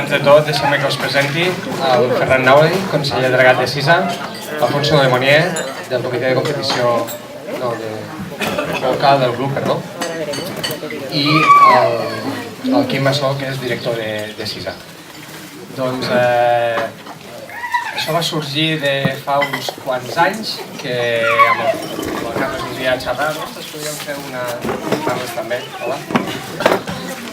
Abans de tot, deixeu-me que us presenti el Ferran Nauli, conseller delegat de CISA, Alfonso Lemonier, del comitè de competició local del grup, perdó, i el Quim Massó, que és director de CISA. Doncs això va sorgir de fa uns quants anys, que amb el Carles un dia xerrar, ostres, podríem fer una... Carles també, hola.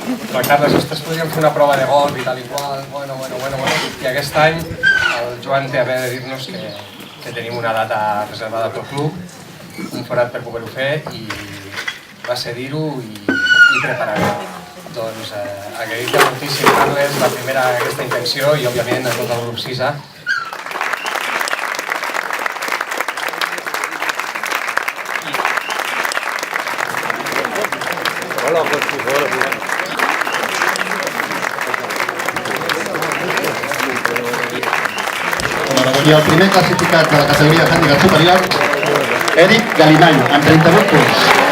Però Carles, ostres, podríem fer una prova de golf i tal i qual, bueno. I aquest any el Joan té a haver de dir-nos que tenim una data reservada pel club, un forat per poder-ho fer, i va ser dir-ho i preparar-ho. Doncs agrair-te moltíssim, Carles, la primera aquesta intenció i, òbviament, a tot el grup CISA. I el primer classificat de la categoria de handicap superior, Eric Galinayo, amb 38 punts.